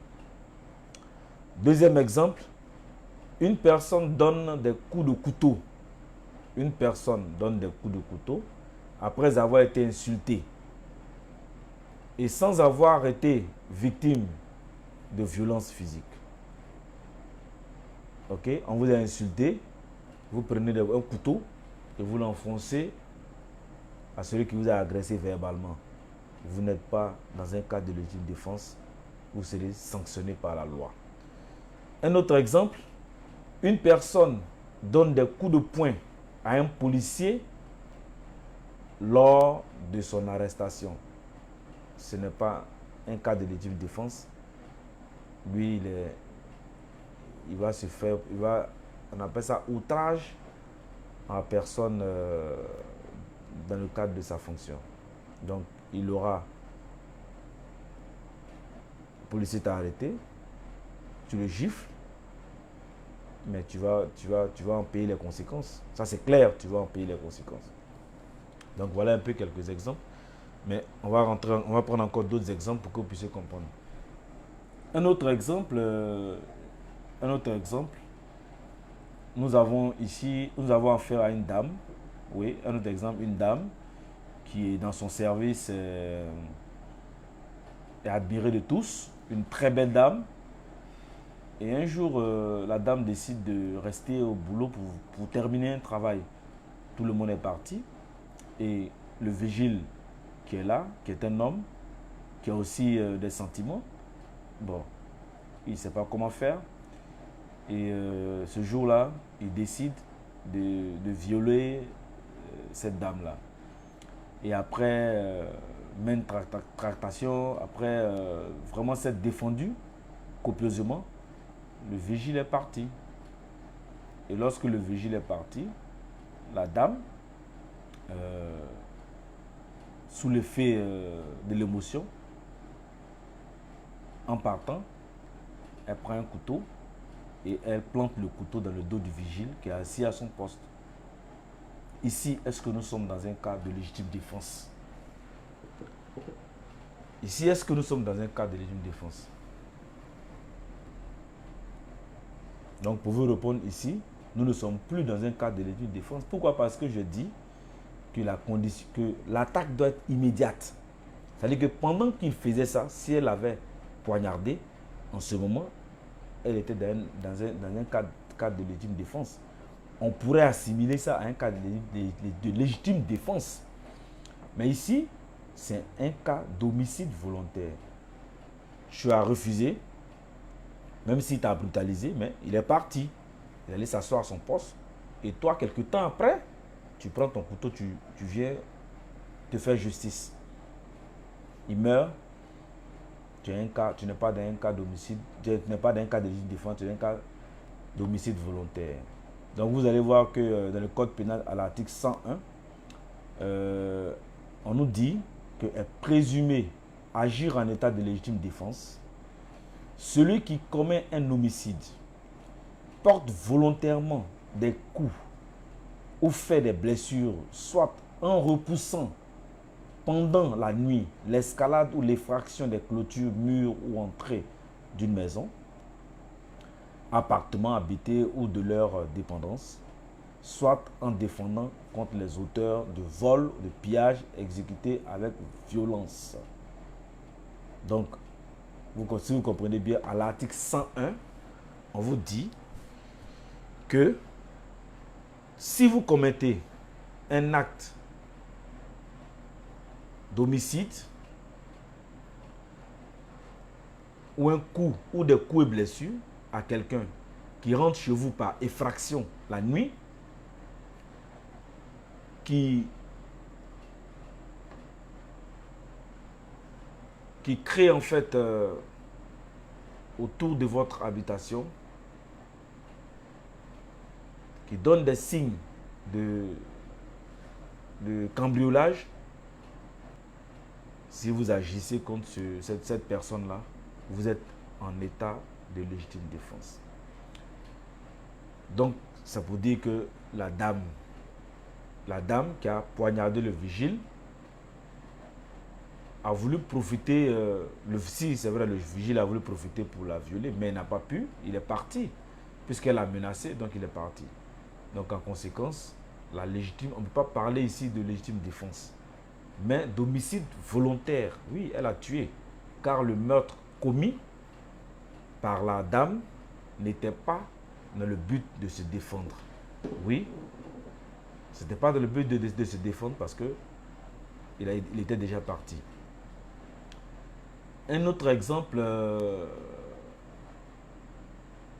Deuxième exemple, une personne donne des coups de couteau. Une personne donne des coups de couteau après avoir été insultée et sans avoir été victime de violences physiques. Ok, on vous a insulté, vous prenez un couteau et vous l'enfoncez à celui qui vous a agressé verbalement. Vous n'êtes pas dans un cas de légitime défense, vous serez sanctionné par la loi. Un autre exemple, une personne donne des coups de poing à un policier lors de son arrestation. Ce n'est pas un cas de légitime défense. Lui, il va se faire, on appelle ça outrage à la personne dans le cadre de sa fonction. Donc, il aura, le policier t'a arrêté, tu le gifles, mais tu vas en payer les conséquences. Ça, c'est clair, tu vas en payer les conséquences. Donc, voilà un peu quelques exemples. Mais on va prendre encore d'autres exemples pour que vous puissiez comprendre. Un autre exemple, nous avons affaire à une dame. Oui, un autre exemple, une dame qui est dans son service est admirée de tous, une très belle dame. Et un jour, la dame décide de rester au boulot pour terminer un travail. Tout le monde est parti. Et le vigile qui est là, qui est un homme, qui a aussi des sentiments, bon, il ne sait pas comment faire. Et ce jour-là, il décide de violer cette dame-là. Et après, même tractation, après vraiment s'être défendu copieusement, le vigile est parti. Et lorsque le vigile est parti, la dame, sous l'effet de l'émotion, en partant, elle prend un couteau et elle plante le couteau dans le dos du vigile qui est assis à son poste. Ici, est-ce que nous sommes dans un cas de légitime défense? Ici, est-ce que nous sommes dans un cas de légitime défense? Donc, pour vous répondre ici, nous ne sommes plus dans un cas de légitime défense. Pourquoi? Parce que je dis que l'attaque doit être immédiate. C'est-à-dire que pendant qu'il faisait ça, si elle avait poignardé, en ce moment, elle était dans un cas de légitime défense. On pourrait assimiler ça à un cas de légitime défense. Mais ici, c'est un cas d'homicide volontaire. Tu as refusé, même s'il t'a brutalisé, mais il est parti. Il allait s'asseoir à son poste. Et toi, quelque temps après, tu prends ton couteau, tu viens te faire justice. Il meurt. Tu n'es pas dans un cas d'homicide, tu n'es pas dans un cas de légitime défense, tu es dans un cas d'homicide volontaire. Donc vous allez voir que dans le code pénal, à l'article 101, on nous dit que est présumé agir en état de légitime défense celui qui commet un homicide, porte volontairement des coups ou fait des blessures, soit en repoussant pendant la nuit l'escalade ou l'effraction des clôtures, murs ou entrées d'une maison, appartement habité ou de leur dépendance, soit en défendant contre les auteurs de vol, de pillage exécutés avec violence. Donc, si vous comprenez bien, à l'article 101, on vous dit que si vous commettez un acte d'homicide ou un coup ou des coups et blessures à quelqu'un qui rentre chez vous par effraction la nuit, qui crée en fait autour de votre habitation, qui donne des signes de cambriolage, si vous agissez contre cette personne-là, vous êtes en état de légitime défense. Donc, ça veut dire que la dame qui a poignardé le vigile a voulu profiter, si c'est vrai, le vigile a voulu profiter pour la violer, mais il n'a pas pu, il est parti, puisqu'elle a menacé, donc il est parti. Donc en conséquence, on ne peut pas parler ici de légitime défense, mais d'homicide volontaire. Oui, elle a tué, car le meurtre commis par la dame n'était pas dans le but de se défendre. Oui, ce n'était pas dans le but de se défendre parce que il était déjà parti. Un autre exemple,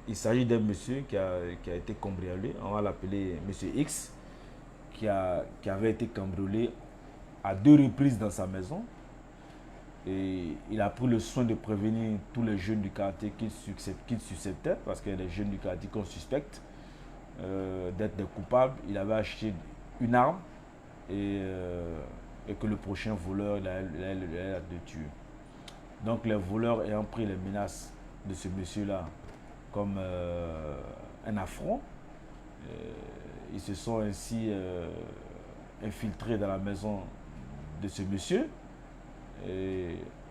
il s'agit d'un monsieur qui a été cambriolé, on va l'appeler monsieur X, qui avait été cambriolé à 2 reprises dans sa maison. Et il a pris le soin de prévenir tous les jeunes du quartier qu'il suspectait, parce qu'il y a des jeunes du quartier qu'on suspecte d'être des coupables. Il avait acheté une arme et que le prochain voleur il allait le tuer. Donc les voleurs ayant pris les menaces de ce monsieur-là comme un affront, ils se sont ainsi infiltrés dans la maison de ce monsieur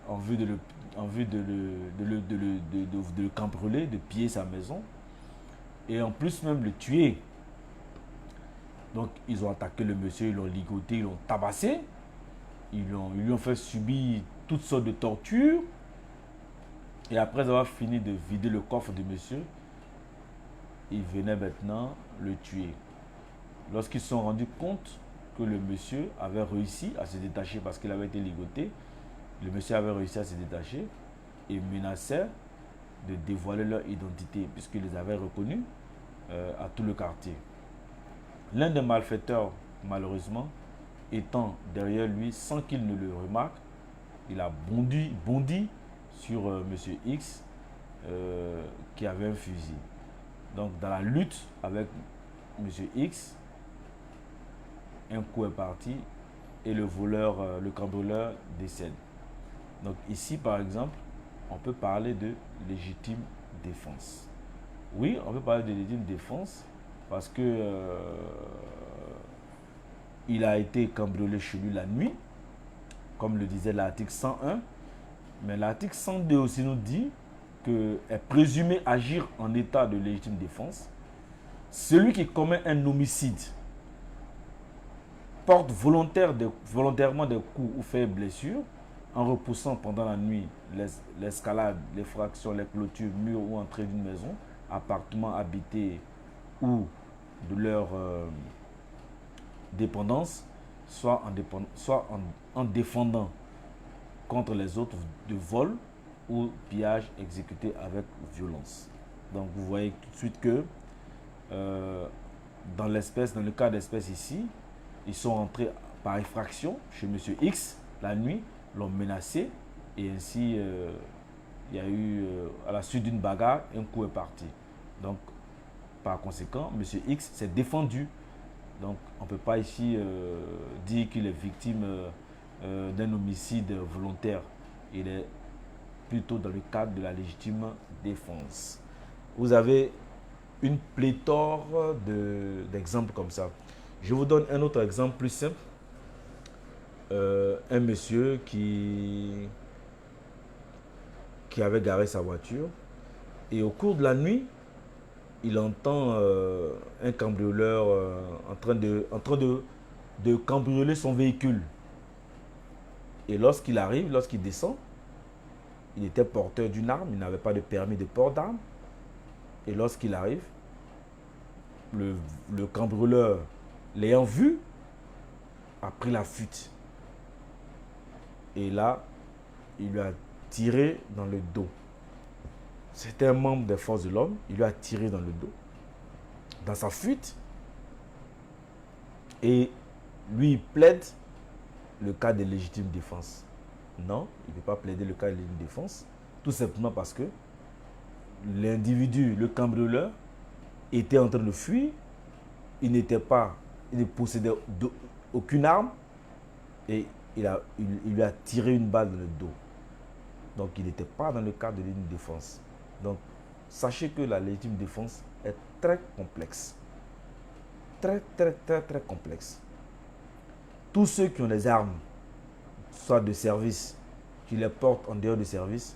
en vue de le cambrioler, de piller sa maison et en plus même le tuer. Donc ils ont attaqué le monsieur, ils l'ont ligoté, ils l'ont tabassé, ils lui ont fait subir toutes sortes de tortures. Et après avoir fini de vider le coffre du monsieur, ils venaient maintenant le tuer. Lorsqu'ils se sont rendus compte que le monsieur avait réussi à se détacher parce qu'il avait été ligoté, le monsieur avait réussi à se détacher et menaçait de dévoiler leur identité puisqu'il les avait reconnus à tout le quartier. L'un des malfaiteurs, malheureusement, étant derrière lui sans qu'il ne le remarque, il a bondi sur monsieur X qui avait un fusil. Donc dans la lutte avec monsieur X, un coup est parti et le cambrioleur décède. Donc ici par exemple, on peut parler de légitime défense. Oui, on peut parler de légitime défense parce que il a été cambriolé chez lui la nuit, comme le disait l'article 101. Mais l'article 102 aussi nous dit que est présumé agir en état de légitime défense celui qui commet un homicide, porte volontairement des coups ou fait blessure en repoussant pendant la nuit l'escalade, l'effraction, les clôtures, murs ou entrée d'une maison, appartement habité ou de leur dépendance, soit en défendant contre les autres de vol ou pillage exécuté avec violence. Donc vous voyez tout de suite que dans le cas d'espèce ici, ils sont entrés par effraction chez M. X la nuit, l'ont menacé et ainsi il y a eu à la suite d'une bagarre, un coup est parti. Donc par conséquent, M. X s'est défendu. Donc on ne peut pas ici dire qu'il est victime d'un homicide volontaire. Il est plutôt dans le cadre de la légitime défense. Vous avez une pléthore d'exemples comme ça. Je vous donne un autre exemple plus simple. Un monsieur qui avait garé sa voiture et au cours de la nuit, il entend un cambrioleur en train de cambrioler son véhicule. Et lorsqu'il descend, il était porteur d'une arme, il n'avait pas de permis de port d'arme. Et lorsqu'il arrive, le cambrioleur, l'ayant vu, a pris la fuite. Et là, il lui a tiré dans le dos. C'était un membre des forces de l'homme, il lui a tiré dans le dos, dans sa fuite. Et lui, il plaide le cas de légitime défense. Non, il ne peut pas plaider le cas de légitime défense, tout simplement parce que l'individu, le cambrioleur, était en train de fuir, il ne possédait aucune arme et il lui a tiré une balle dans le dos. Donc il n'était pas dans le cadre de légitime défense. Donc sachez que la légitime défense est très complexe. Très complexe. Tous ceux qui ont des armes, soit de service, qui les portent en dehors du service,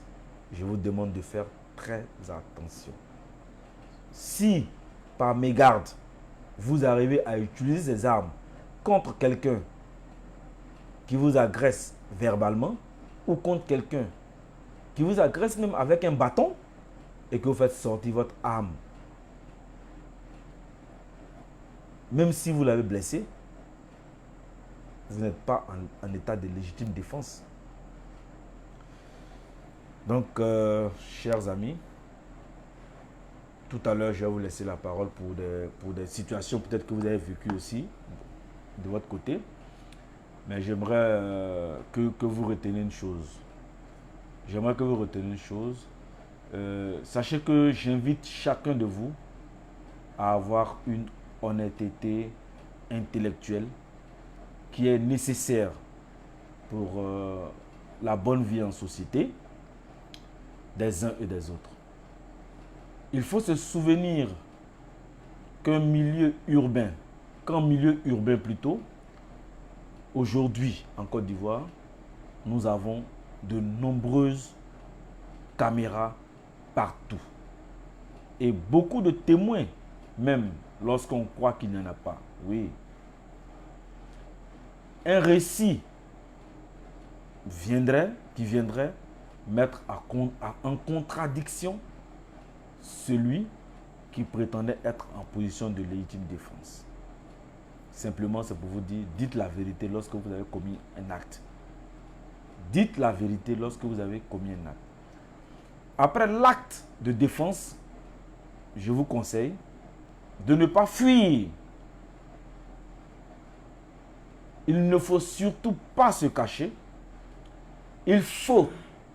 je vous demande de faire très attention. Si, par mégarde, vous arrivez à utiliser ces armes contre quelqu'un qui vous agresse verbalement ou contre quelqu'un qui vous agresse même avec un bâton et que vous faites sortir votre arme, même si vous l'avez blessé, vous n'êtes pas en état de légitime défense. Donc, chers amis, tout à l'heure, je vais vous laisser la parole pour des situations peut-être que vous avez vécues aussi de votre côté. Mais j'aimerais que vous reteniez une chose. J'aimerais que vous reteniez une chose. Sachez que j'invite chacun de vous à avoir une honnêteté intellectuelle qui est nécessaire pour la bonne vie en société des uns et des autres. Il faut se souvenir qu'en milieu urbain plutôt, aujourd'hui en Côte d'Ivoire, nous avons de nombreuses caméras partout. Et beaucoup de témoins, même lorsqu'on croit qu'il n'y en a pas. Oui. Un récit qui viendrait mettre en contradiction celui qui prétendait être en position de légitime défense. Simplement, c'est pour vous dire, dites la vérité lorsque vous avez commis un acte. Dites la vérité lorsque vous avez commis un acte. Après l'acte de défense, je vous conseille de ne pas fuir. Il ne faut surtout pas se cacher. Il faut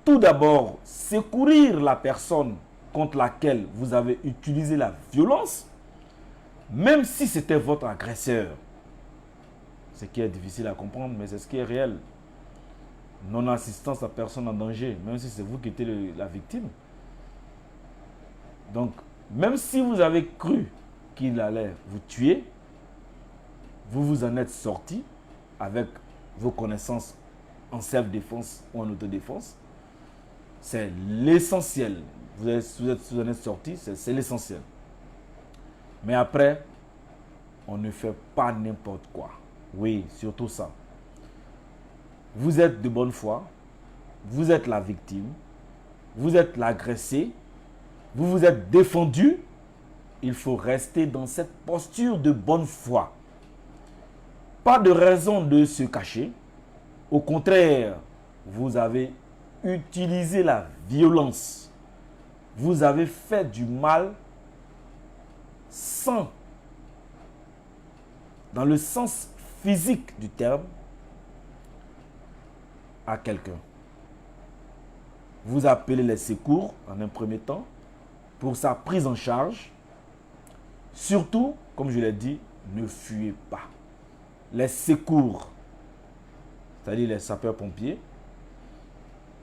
tout d'abord secourir la personne contre laquelle vous avez utilisé la violence, même si c'était votre agresseur. Ce qui est difficile à comprendre, mais c'est ce qui est réel. Non-assistance à personne en danger, même si c'est vous qui étiez la victime. Donc, même si vous avez cru qu'il allait vous tuer, vous vous en êtes sorti avec vos connaissances en self-défense ou en autodéfense. C'est l'essentiel. Vous en êtes sorti, c'est l'essentiel. Mais après, on ne fait pas n'importe quoi. Oui, surtout ça. Vous êtes de bonne foi, vous êtes la victime, vous êtes l'agressé, vous vous êtes défendu. Il faut rester dans cette posture de bonne foi. Pas de raison de se cacher. Au contraire, vous avez utilisé la violence. Vous avez fait du mal dans le sens physique du terme, à quelqu'un. Vous appelez les secours en un premier temps pour sa prise en charge. Surtout, comme je l'ai dit, ne fuyez pas. Les secours, c'est-à-dire les sapeurs-pompiers,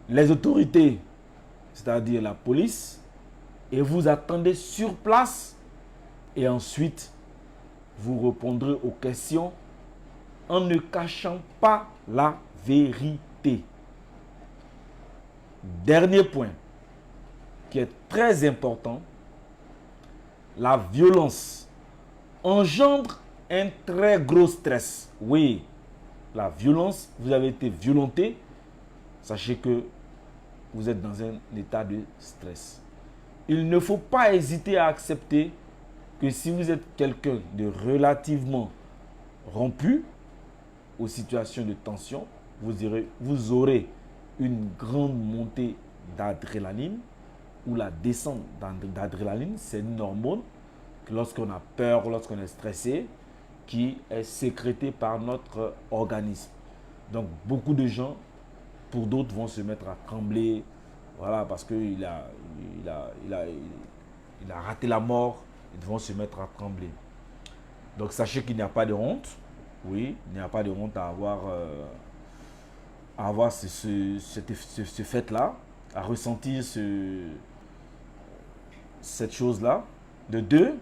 les autorités, c'est-à-dire la police, et vous attendez sur place et ensuite vous répondrez aux questions en ne cachant pas la vérité. Dernier point qui est très important, la violence engendre un très gros stress. Oui, la violence, vous avez été violenté, sachez que vous êtes dans un état de stress. Il ne faut pas hésiter à accepter que si vous êtes quelqu'un de relativement rompu aux situations de tension, vous aurez une grande montée d'adrénaline ou la descente d'adrénaline. C'est une hormone que lorsqu'on a peur, lorsqu'on est stressé, qui est sécrétée par notre organisme. Donc beaucoup de gens, pour d'autres, vont se mettre à trembler, voilà, parce qu'il a raté la mort, ils vont se mettre à trembler. Donc sachez qu'il n'y a pas de honte, oui, il n'y a pas de honte à avoir ce fait-là, à ressentir cette chose-là. De deux,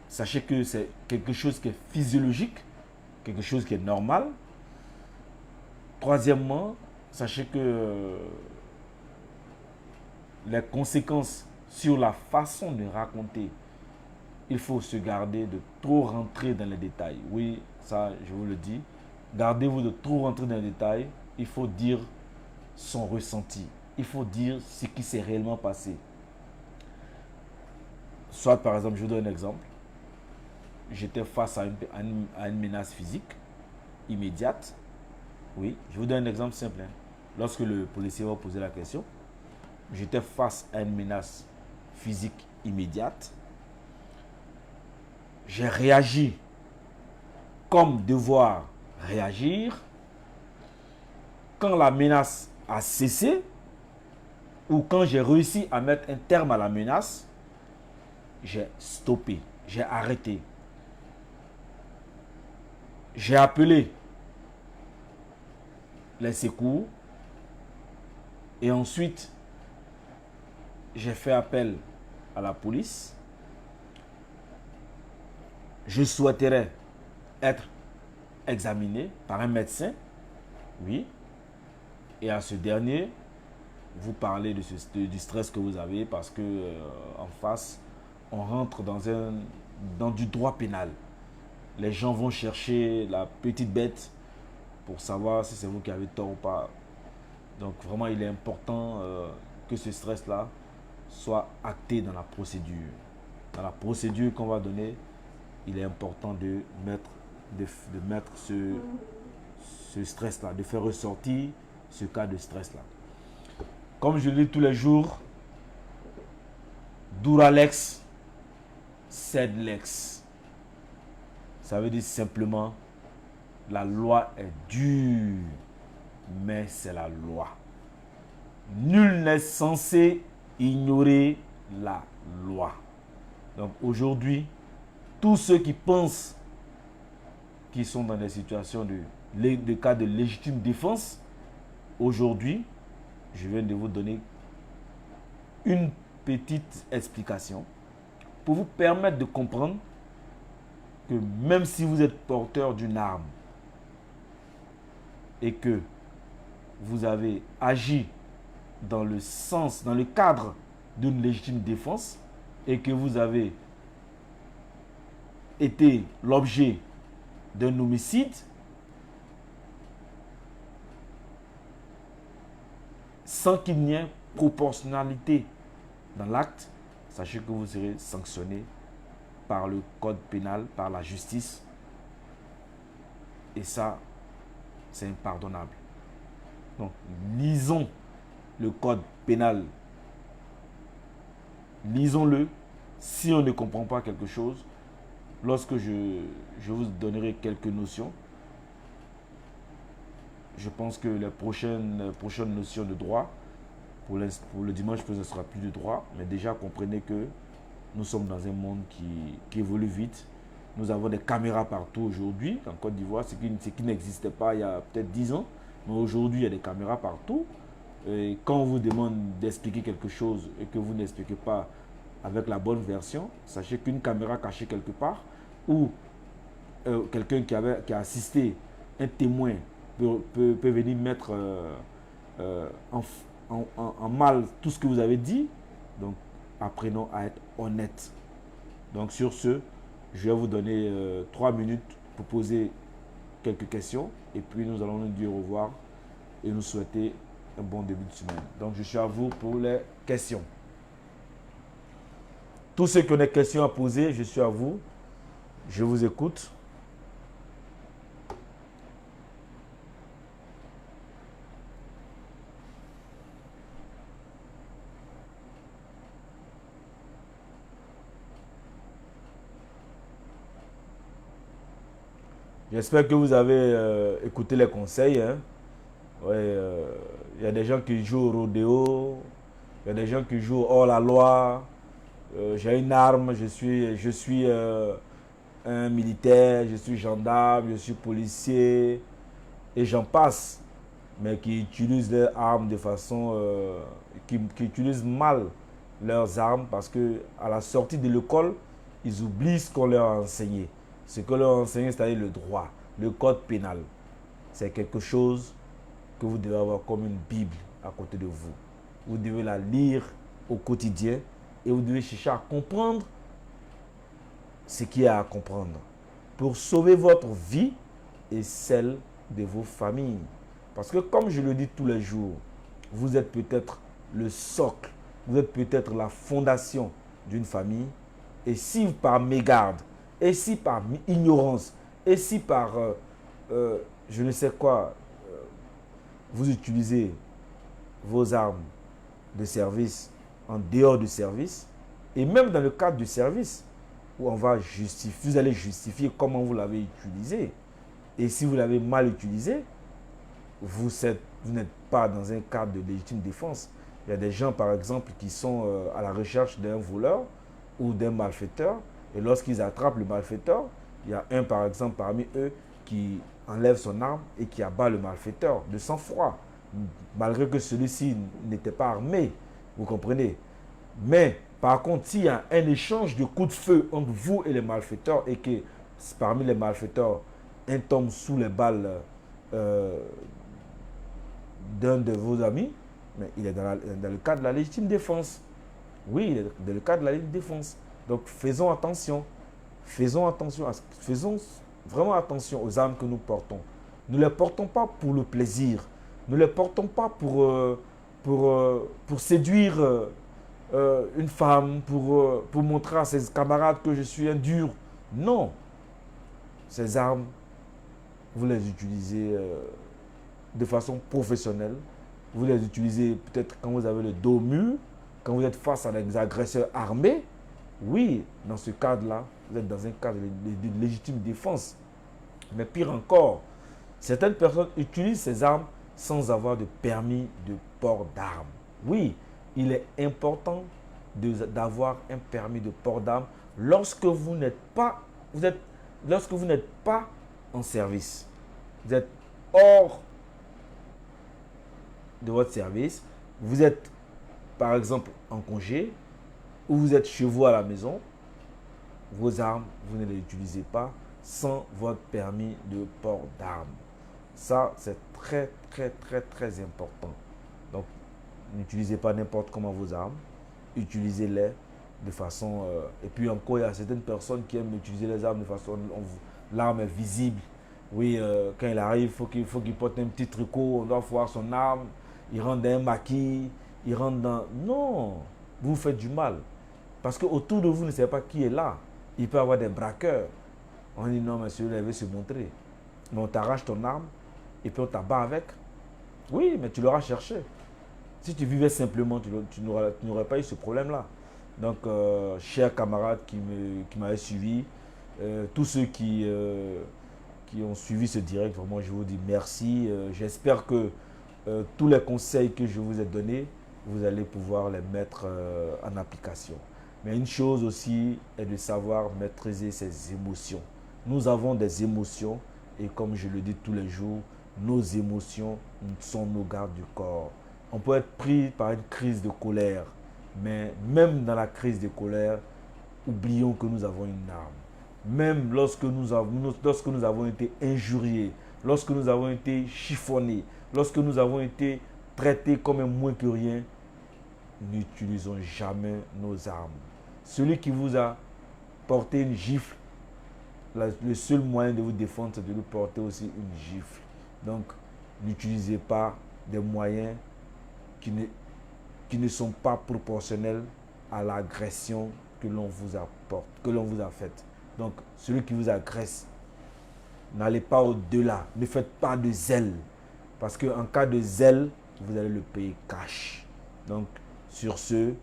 sachez que c'est quelque chose qui est physiologique, quelque chose qui est normal. Troisièmement, sachez que les conséquences sur la façon de raconter, il faut se garder de trop rentrer dans les détails. Oui, ça, je vous le dis. Gardez-vous de trop rentrer dans les détails. Il faut dire son ressenti. Il faut dire ce qui s'est réellement passé. Soit, par exemple, je vous donne un exemple. J'étais face à une menace physique immédiate. Oui, je vous donne un exemple simple. Lorsque le policier va poser la question, j'étais face à une menace physique immédiate. J'ai réagi comme devoir réagir. Quand la menace a cessé, ou quand j'ai réussi à mettre un terme à la menace, j'ai stoppé, j'ai arrêté. J'ai appelé les secours et ensuite j'ai fait appel à la police. Je souhaiterais être examiné par un médecin, oui, et à ce dernier, vous parlez du stress que vous avez parce que en face, on rentre dans du droit pénal. Les gens vont chercher la petite bête pour savoir si c'est vous qui avez tort ou pas. Donc vraiment, il est important que ce stress-là soit acté dans la procédure. Dans la procédure qu'on va donner, il est important de mettre ce stress-là, de faire ressortir ce cas de stress-là. Comme je le dis tous les jours, Duralex, sed lex. Ça veut dire simplement, la loi est dure, mais c'est la loi. Nul n'est censé ignorer la loi. Donc aujourd'hui, tous ceux qui pensent qu'ils sont dans des situations de cas de légitime défense, aujourd'hui, je viens de vous donner une petite explication pour vous permettre de comprendre que même si vous êtes porteur d'une arme et que vous avez agi dans le cadre d'une légitime défense et que vous avez été l'objet d'un homicide, sans qu'il n'y ait proportionnalité dans l'acte, sachez que vous serez sanctionné par le code pénal, par la justice. Et ça, c'est impardonnable. Donc, lisons le code pénal. Lisons-le. Si on ne comprend pas quelque chose, lorsque je vous donnerai quelques notions, je pense que les prochaines notions de droit, pour le dimanche, ce ne sera plus de droit, mais déjà comprenez que nous sommes dans un monde qui évolue vite. Nous avons des caméras partout aujourd'hui en Côte d'Ivoire, ce qui n'existait pas il y a peut-être 10 ans. Mais aujourd'hui, il y a des caméras partout. Et quand on vous demande d'expliquer quelque chose et que vous n'expliquez pas avec la bonne version, sachez qu'une caméra cachée quelque part ou quelqu'un qui a assisté, un témoin, peut venir mettre en mal tout ce que vous avez dit. Donc, apprenons à être honnête. Donc sur ce, je vais vous donner 3 minutes pour poser quelques questions et puis nous allons nous dire au revoir et nous souhaiter un bon début de semaine. Donc je suis à vous pour les questions. Tous ceux qui ont des questions à poser, je suis à vous. Je vous écoute. J'espère que vous avez écouté les conseils. Hein. Ouais, y a des gens qui jouent au rodéo, il y a des gens qui jouent hors la loi. J'ai une arme, je suis un militaire, je suis gendarme, je suis policier, et j'en passe. Mais qui utilisent leurs armes de façon... qui utilisent mal leurs armes parce que à la sortie de l'école, ils oublient ce qu'on leur a enseigné. Ce qu'on leur a enseigné, c'est-à-dire le droit, le code pénal. C'est quelque chose que vous devez avoir comme une Bible à côté de vous. Vous devez la lire au quotidien et vous devez chercher à comprendre ce qu'il y a à comprendre pour sauver votre vie et celle de vos familles. Parce que comme je le dis tous les jours, vous êtes peut-être le socle, vous êtes peut-être la fondation d'une famille. Et si par mégarde, et si par ignorance, et si par je ne sais quoi, vous utilisez vos armes de service en dehors du service, et même dans le cadre du service, où on va justifier, vous allez justifier comment vous l'avez utilisé. Et si vous l'avez mal utilisé, vous n'êtes pas dans un cadre de légitime défense. Il y a des gens, par exemple, qui sont à la recherche d'un voleur ou d'un malfaiteur. Et lorsqu'ils attrapent le malfaiteur, il y a un, par exemple, parmi eux qui enlève son arme et qui abat le malfaiteur de sang-froid, malgré que celui-ci n'était pas armé. Vous comprenez? Mais, par contre, s'il y a un échange de coups de feu entre vous et les malfaiteurs et que parmi les malfaiteurs, un tombe sous les balles d'un de vos amis, mais il est dans le cadre de la légitime défense. Oui, il est dans le cadre de la légitime défense. Donc faisons attention. Faisons vraiment attention aux armes que nous portons. Ne les portons pas pour le plaisir. Ne les portons pas pour séduire une femme, pour montrer à ses camarades que je suis un dur. Non. Ces armes, vous les utilisez de façon professionnelle. Vous les utilisez peut-être quand vous avez le dos mûr, quand vous êtes face à des agresseurs armés. Oui, dans ce cadre-là, vous êtes dans un cadre de légitime défense. Mais pire encore, certaines personnes utilisent ces armes sans avoir de permis de port d'armes. Oui, il est important d'avoir un permis de port d'armes lorsque vous n'êtes pas, en service. Vous êtes hors de votre service. Vous êtes, par exemple, en congé, ou vous êtes chez vous à la maison. Vos armes, vous ne les utilisez pas sans votre permis de port d'armes. Ça, c'est très, très, très, très important. Donc, n'utilisez pas n'importe comment vos armes. Utilisez-les de façon... et puis encore, il y a certaines personnes qui aiment utiliser les armes de façon... L'arme est visible. Oui, quand il arrive, il faut qu'il porte un petit tricot, on doit voir son arme. Il rentre dans un maquis, il rentre dans... Non, vous faites du mal. Parce qu'autour de vous, ne savez pas qui est là. Il peut y avoir des braqueurs. On dit non, monsieur, il veut se montrer. Mais on t'arrache ton arme et puis on t'abat avec. Oui, mais tu l'auras cherché. Si tu vivais simplement, tu n'aurais pas eu ce problème-là. Donc, chers camarades qui m'avaient suivi, tous ceux qui ont suivi ce direct, vraiment, je vous dis merci. J'espère que tous les conseils que je vous ai donnés, vous allez pouvoir les mettre en application. Mais une chose aussi est de savoir maîtriser ses émotions. Nous avons des émotions et comme je le dis tous les jours, nos émotions sont nos gardes du corps. On peut être pris par une crise de colère, mais même dans la crise de colère, oublions que nous avons une arme. Même lorsque nous avons été injuriés, lorsque nous avons été chiffonnés, lorsque nous avons été traités comme un moins que rien, n'utilisons jamais nos armes. Celui qui vous a porter une gifle, le seul moyen de vous défendre, c'est de nous porter aussi une gifle. Donc, n'utilisez pas des moyens qui ne sont pas proportionnels à l'agression que l'on vous apporte, que l'on vous a faite. Donc, celui qui vous agresse, n'allez pas au-delà. Ne faites pas de zèle. Parce qu'en cas de zèle, vous allez le payer cash. Donc, sur ce,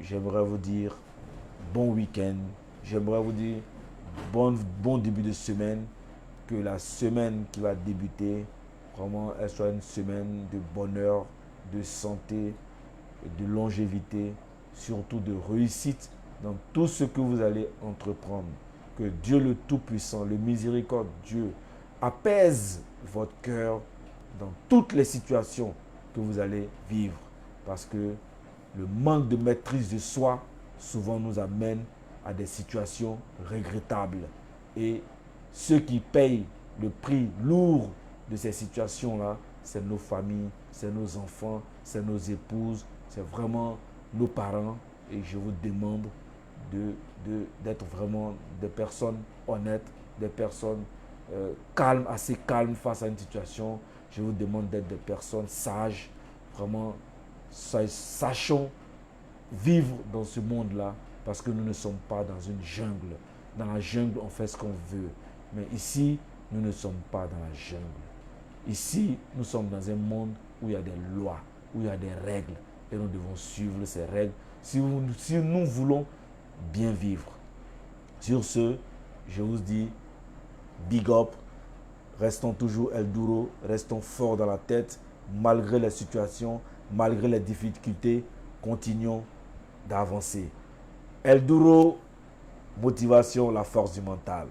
j'aimerais vous dire bon week-end. J'aimerais vous dire bon début de semaine. Que la semaine qui va débuter, vraiment, elle soit une semaine de bonheur, de santé, de longévité, surtout de réussite dans tout ce que vous allez entreprendre. Que Dieu le Tout-Puissant, le miséricorde Dieu, apaise votre cœur dans toutes les situations que vous allez vivre. Parce que le manque de maîtrise de soi souvent nous amène à des situations regrettables. Et ceux qui payent le prix lourd de ces situations-là, c'est nos familles, c'est nos enfants, c'est nos épouses, c'est vraiment nos parents. Et je vous demande d'être vraiment des personnes honnêtes, des personnes calmes, assez calmes face à une situation. Je vous demande d'être des personnes sages, vraiment sachons vivre dans ce monde-là, parce que nous ne sommes pas dans une jungle. Dans la jungle, on fait ce qu'on veut. Mais ici, nous ne sommes pas dans la jungle. Ici, nous sommes dans un monde où il y a des lois, où il y a des règles. Et nous devons suivre ces règles si nous voulons bien vivre. Sur ce, je vous dis, big up. Restons toujours El Duro, restons forts dans la tête, malgré les situations, malgré les difficultés, continuons d'avancer. El Duro, motivation, la force du mental.